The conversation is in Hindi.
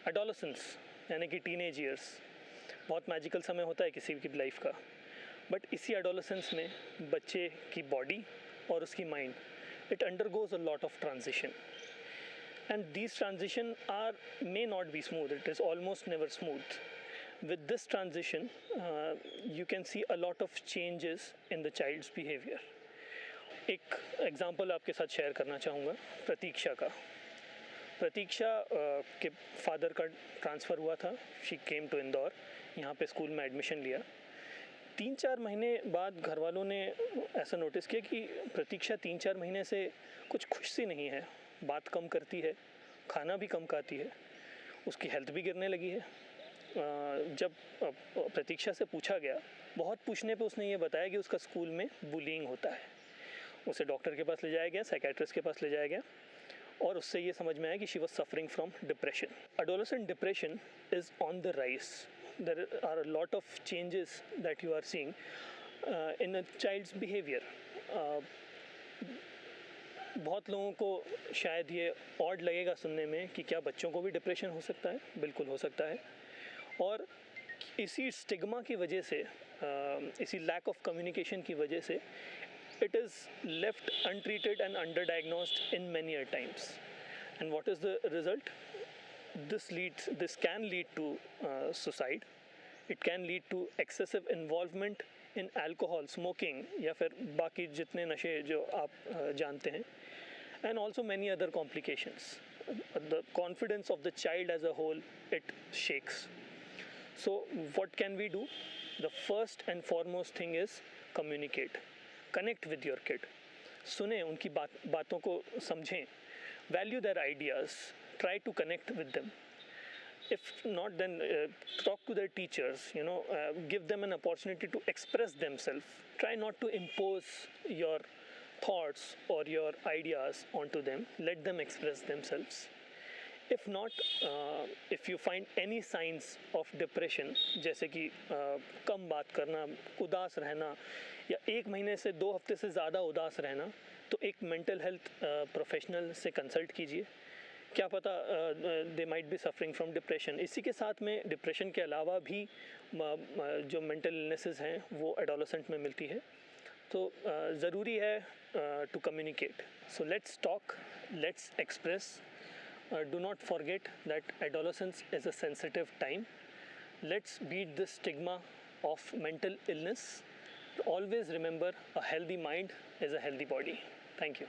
एडोलसेंस यानी कि टीनेज ईयर्स बहुत मैजिकल समय होता है किसी की लाइफ का, बट इसी एडोलसेंस में बच्चे की बॉडी और उसकी mind, it undergoes a lot of transition, and these transition are may not be smooth, it is almost never smooth. With this transition you can see a lot of changes in the child's behavior. एक एग्जांपल आपके साथ शेयर करना चाहूँगा प्रतीक्षा का। प्रतीक्षा के फादर का ट्रांसफ़र हुआ था, शी केम टू इंदौर, यहाँ पे स्कूल में एडमिशन लिया। 3-4 महीने बाद घर वालों ने ऐसा नोटिस किया कि प्रतीक्षा 3-4 महीने से कुछ खुश सी नहीं है, बात कम करती है, खाना भी कम खाती है, उसकी हेल्थ भी गिरने लगी है। जब प्रतीक्षा से पूछा गया, बहुत पूछने पे उसने ये बताया कि उसका स्कूल में बुलिंग होता है। उसे डॉक्टर के पास ले जाया गया, साइकेट्रिस्ट के पास ले जाया गया, और उससे ये समझ में आया कि she was suffering from depression. Adolescent depression is on the rise. There are a lot of changes that you are seeing in a child's behaviour. बहुत लोगों को शायद ये ऑड लगेगा सुनने में कि क्या बच्चों को भी डिप्रेशन हो सकता है? बिल्कुल हो सकता है। और इसी स्टिग्मा की वजह से, इसी लैक ऑफ कम्युनिकेशन की वजह से it is left untreated and underdiagnosed in many a times. And what is the result? This can lead to suicide. It can lead to excessive involvement in alcohol, smoking, या फिर बाकी जितने नशे जो आप जानते हैं, and also many other complications. The confidence of the child as a whole, it shakes. So what can we do? The first and foremost thing is communicate. Connect with your kid. सुने उनकी बातों को समझें, value their ideas, try to connect with them. If not then talk to their teachers, give them an opportunity to express themself. Try not to impose your thoughts और your ideas onto them. Let them express themselves. If not, if you find any signs of depression, जैसे कि कम बात करना, उदास रहना, या 1 महीने से 2 हफ्ते से ज़्यादा उदास रहना, तो एक मेंटल हेल्थ प्रोफेशनल से कंसल्ट कीजिए. क्या पता they might be suffering from depression. इसी के साथ में डिप्रेशन के अलावा भी जो मेंटल इलनेसेस हैं वो एडोलेसेंट में मिलती है. तो ज़रूरी है to communicate. So let's talk, let's express. Do not forget that adolescence is a sensitive time. Let's beat the stigma of mental illness. Always remember, a healthy mind is a healthy body. Thank you.